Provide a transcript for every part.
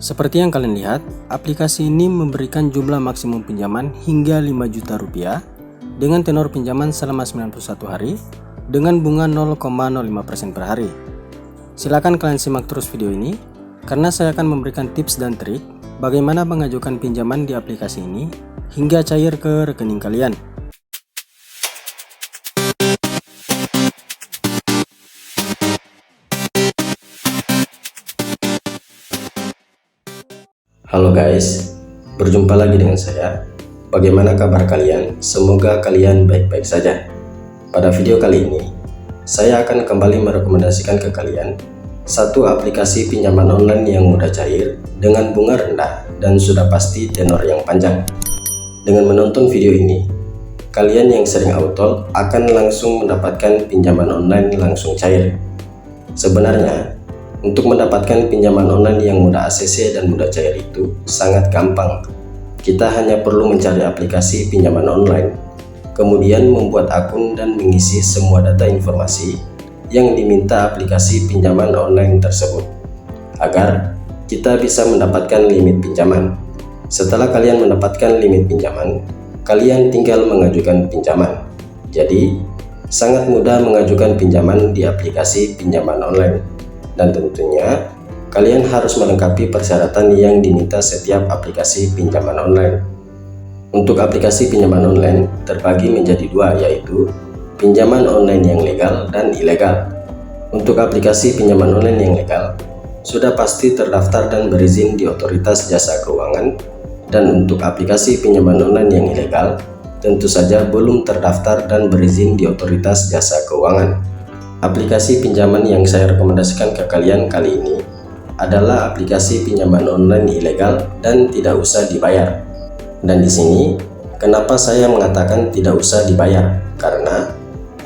Seperti yang kalian lihat, aplikasi ini memberikan jumlah maksimum pinjaman hingga 5 juta rupiah dengan tenor pinjaman selama 91 hari dengan bunga 0,05% per hari. Silakan kalian simak terus video ini karena saya akan memberikan tips dan trik bagaimana mengajukan pinjaman di aplikasi ini hingga cair ke rekening kalian. Halo guys, berjumpa lagi dengan saya. Bagaimana kabar kalian? Semoga kalian baik-baik saja. Pada video kali ini, saya akan kembali merekomendasikan ke kalian satu aplikasi pinjaman online yang mudah cair dengan bunga rendah dan sudah pasti tenor yang panjang. Dengan menonton video ini, kalian yang sering auto akan langsung mendapatkan pinjaman online langsung cair. Sebenarnya, untuk mendapatkan pinjaman online yang mudah ACC dan mudah cair itu sangat gampang. Kita hanya perlu mencari aplikasi pinjaman online, kemudian membuat akun dan mengisi semua data informasi yang diminta aplikasi pinjaman online tersebut, agar kita bisa mendapatkan limit pinjaman. Setelah kalian mendapatkan limit pinjaman, kalian tinggal mengajukan pinjaman. Jadi, sangat mudah mengajukan pinjaman di aplikasi pinjaman online. Dan tentunya kalian harus melengkapi persyaratan yang diminta setiap aplikasi pinjaman online. Untuk aplikasi pinjaman online terbagi menjadi dua, yaitu pinjaman online yang legal dan ilegal. Untuk aplikasi pinjaman online yang legal sudah pasti terdaftar dan berizin di Otoritas Jasa Keuangan, dan untuk aplikasi pinjaman online yang ilegal tentu saja belum terdaftar dan berizin di Otoritas Jasa Keuangan. Aplikasi pinjaman yang saya rekomendasikan ke kalian kali ini adalah aplikasi pinjaman online ilegal dan tidak usah dibayar. Dan di sini, kenapa saya mengatakan tidak usah dibayar? Karena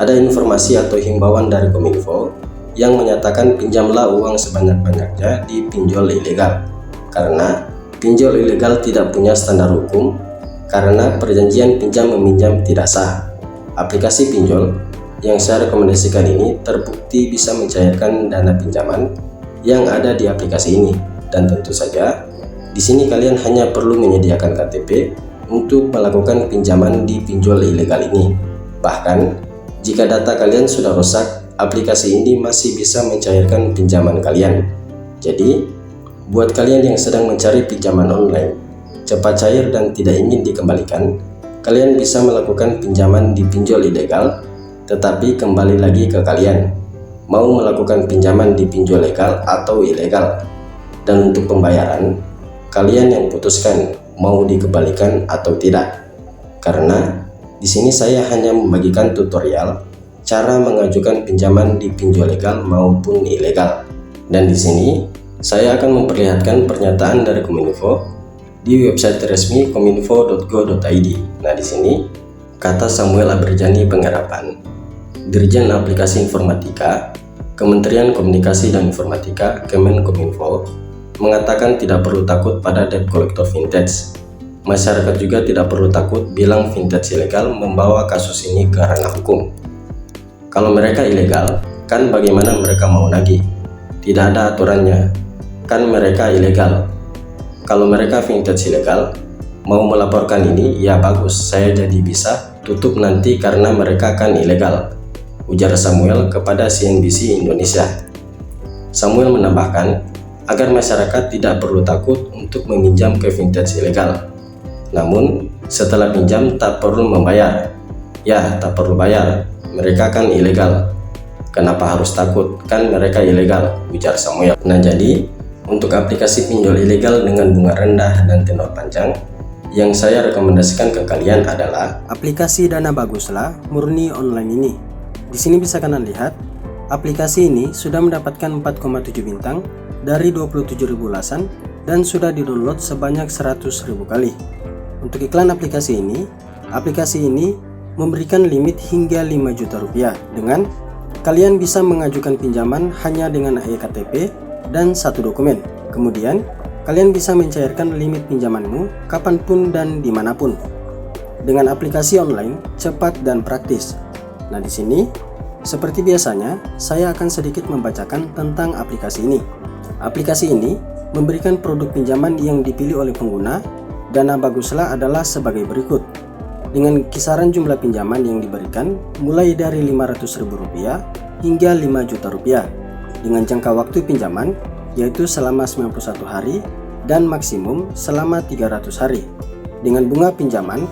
ada informasi atau himbauan dari Kominfo yang menyatakan pinjamlah uang sebanyak-banyaknya di pinjol ilegal. Karena pinjol ilegal tidak punya standar hukum, karena perjanjian pinjam meminjam tidak sah. Aplikasi pinjol yang saya rekomendasikan ini terbukti bisa mencairkan dana pinjaman yang ada di aplikasi ini, dan tentu saja di sini kalian hanya perlu menyediakan KTP untuk melakukan pinjaman di pinjol ilegal ini. Bahkan jika data kalian sudah rusak, aplikasi ini masih bisa mencairkan pinjaman kalian. Jadi buat kalian yang sedang mencari pinjaman online cepat cair dan tidak ingin dikembalikan, kalian bisa melakukan pinjaman di pinjol ilegal. Tetapi kembali lagi ke kalian, mau melakukan pinjaman di pinjol legal atau ilegal. Dan untuk pembayaran, kalian yang putuskan mau dikembalikan atau tidak. Karena di sini saya hanya membagikan tutorial cara mengajukan pinjaman di pinjol legal maupun ilegal. Dan di sini saya akan memperlihatkan pernyataan dari Kominfo di website resmi kominfo.go.id. Nah, di sini kata Samuel Aberjani Penggarapan, Dirjen Aplikasi Informatika, Kementerian Komunikasi dan Informatika, Kemenkominfo, mengatakan tidak perlu takut pada debt collector vintage. Masyarakat juga tidak perlu takut bilang vintage ilegal membawa kasus ini ke ranah hukum. Kalau mereka ilegal, kan bagaimana mereka mau nagih? Tidak ada aturannya, kan mereka ilegal. Kalau mereka vintage ilegal, mau melaporkan ini, ya bagus, saya jadi bisa tutup nanti karena mereka kan ilegal, ujar Samuel kepada CNBC Indonesia. Samuel menambahkan agar masyarakat tidak perlu takut untuk meminjam ke vintage ilegal. Namun, setelah pinjam tak perlu membayar. Ya, tak perlu bayar, mereka kan ilegal. Kenapa harus takut? Kan mereka ilegal, ujar Samuel. Nah, jadi untuk aplikasi pinjol ilegal dengan bunga rendah dan tenor panjang, yang saya rekomendasikan ke kalian adalah aplikasi Dana Baguslah Murni Online ini. Di sini bisa kalian lihat, aplikasi ini sudah mendapatkan 4,7 bintang dari 27.000 ulasan dan sudah di-download sebanyak 100.000 kali. Untuk iklan aplikasi ini memberikan limit hingga 5 juta rupiah dengan kalian bisa mengajukan pinjaman hanya dengan eKTP dan satu dokumen. Kemudian, kalian bisa mencairkan limit pinjamanmu kapanpun dan dimanapun. Dengan aplikasi online, cepat dan praktis. Nah, di sini seperti biasanya, saya akan sedikit membacakan tentang aplikasi ini. Aplikasi ini memberikan produk pinjaman yang dipilih oleh pengguna, Dana Baguslah adalah sebagai berikut. Dengan kisaran jumlah pinjaman yang diberikan mulai dari Rp500.000 hingga Rp5 juta. Dengan jangka waktu pinjaman yaitu selama 91 hari dan maksimum selama 300 hari. Dengan bunga pinjaman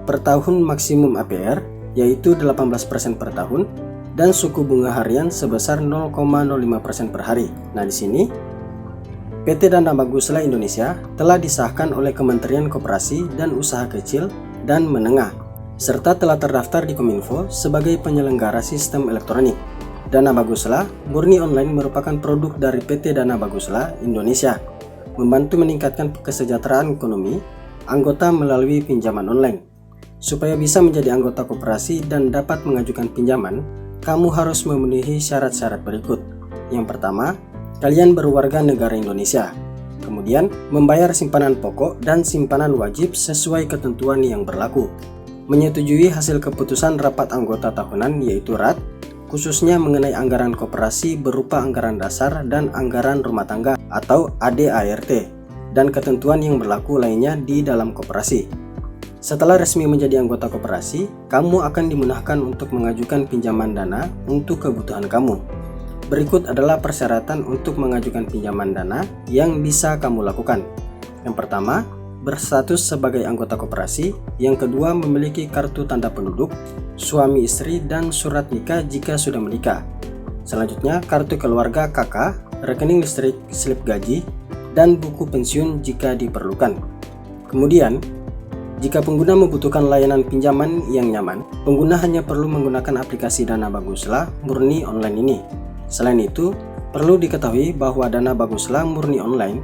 per tahun maksimum APR yaitu 18% per tahun dan suku bunga harian sebesar 0,05% per hari. Nah, di sini PT Dana Baguslah Indonesia telah disahkan oleh Kementerian Koperasi dan Usaha Kecil dan Menengah, serta telah terdaftar di Kominfo sebagai penyelenggara sistem elektronik. Dana Baguslah murni online merupakan produk dari PT Dana Baguslah Indonesia, membantu meningkatkan kesejahteraan ekonomi anggota melalui pinjaman online. Supaya bisa menjadi anggota koperasi dan dapat mengajukan pinjaman, kamu harus memenuhi syarat-syarat berikut. Yang pertama, kalian berwarga negara Indonesia. Kemudian, membayar simpanan pokok dan simpanan wajib sesuai ketentuan yang berlaku. Menyetujui hasil keputusan rapat anggota tahunan yaitu RAT, khususnya mengenai anggaran koperasi berupa anggaran dasar dan anggaran rumah tangga atau ADART, dan ketentuan yang berlaku lainnya di dalam koperasi. Setelah resmi menjadi anggota koperasi, kamu akan dimudahkan untuk mengajukan pinjaman dana untuk kebutuhan kamu. Berikut adalah persyaratan untuk mengajukan pinjaman dana yang bisa kamu lakukan. Yang pertama, berstatus sebagai anggota koperasi. Yang kedua, memiliki kartu tanda penduduk, suami istri, dan surat nikah jika sudah menikah. Selanjutnya, kartu keluarga KK, rekening listrik, slip gaji, dan buku pensiun jika diperlukan. Kemudian, jika pengguna membutuhkan layanan pinjaman yang nyaman, pengguna hanya perlu menggunakan aplikasi Dana Baguslah murni online ini. Selain itu, perlu diketahui bahwa Dana Baguslah murni online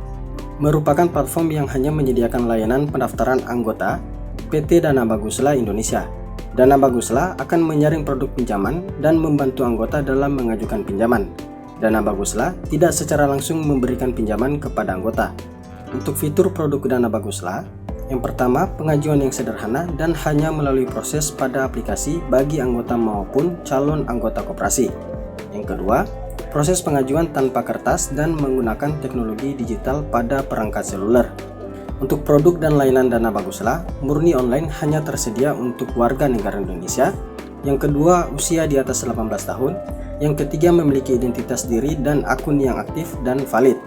merupakan platform yang hanya menyediakan layanan pendaftaran anggota PT Dana Baguslah Indonesia. Dana Baguslah akan menyaring produk pinjaman dan membantu anggota dalam mengajukan pinjaman. Dana Baguslah tidak secara langsung memberikan pinjaman kepada anggota. Untuk fitur produk Dana Baguslah, yang pertama, pengajuan yang sederhana dan hanya melalui proses pada aplikasi bagi anggota maupun calon anggota koperasi. Yang kedua, proses pengajuan tanpa kertas dan menggunakan teknologi digital pada perangkat seluler. Untuk produk dan layanan Dana Baguslah, murni online hanya tersedia untuk warga negara Indonesia. Yang kedua, usia di atas 18 tahun. Yang ketiga, memiliki identitas diri dan akun yang aktif dan valid.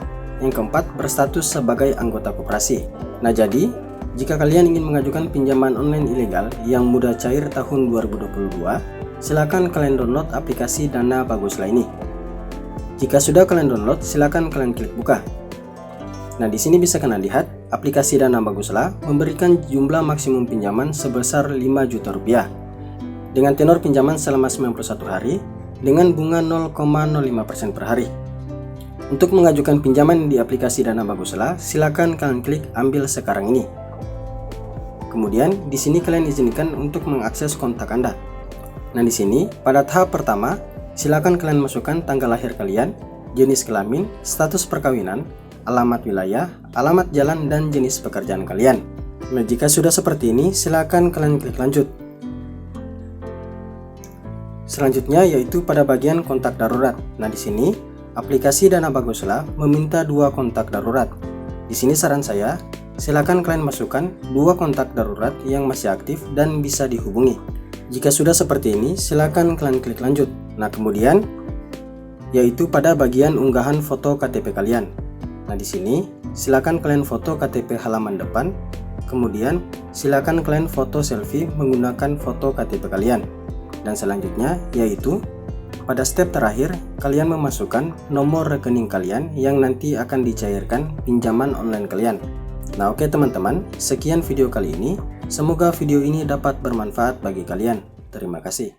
Yang keempat, berstatus sebagai anggota koperasi. Nah, jadi jika kalian ingin mengajukan pinjaman online ilegal yang mudah cair tahun 2022, silakan kalian download aplikasi Dana Baguslah ini. Jika sudah kalian download, silakan kalian klik buka. Nah, di sini bisa kalian lihat aplikasi Dana Baguslah memberikan jumlah maksimum pinjaman sebesar Rp5 juta dengan tenor pinjaman selama 91 hari dengan bunga 0,05% per hari. Untuk mengajukan pinjaman di aplikasi Dana Baguslah, silakan kalian klik ambil sekarang ini. Kemudian di sini kalian izinkan untuk mengakses kontak Anda. Nah, di sini pada tahap pertama, silakan kalian masukkan tanggal lahir kalian, jenis kelamin, status perkawinan, alamat wilayah, alamat jalan, dan jenis pekerjaan kalian. Nah, jika sudah seperti ini, silakan kalian klik lanjut. Selanjutnya yaitu pada bagian kontak darurat. Nah, di sini aplikasi Dana Baguslah meminta 2 kontak darurat. Di sini saran saya, silakan kalian masukkan 2 kontak darurat yang masih aktif dan bisa dihubungi. Jika sudah seperti ini, silakan kalian klik lanjut. Nah, kemudian yaitu pada bagian unggahan foto KTP kalian. Nah, di sini silakan kalian foto KTP halaman depan. Kemudian silakan kalian foto selfie menggunakan foto KTP kalian. Dan selanjutnya yaitu pada step terakhir, kalian memasukkan nomor rekening kalian yang nanti akan dicairkan pinjaman online kalian. Nah, oke teman-teman, sekian video kali ini. Semoga video ini dapat bermanfaat bagi kalian. Terima kasih.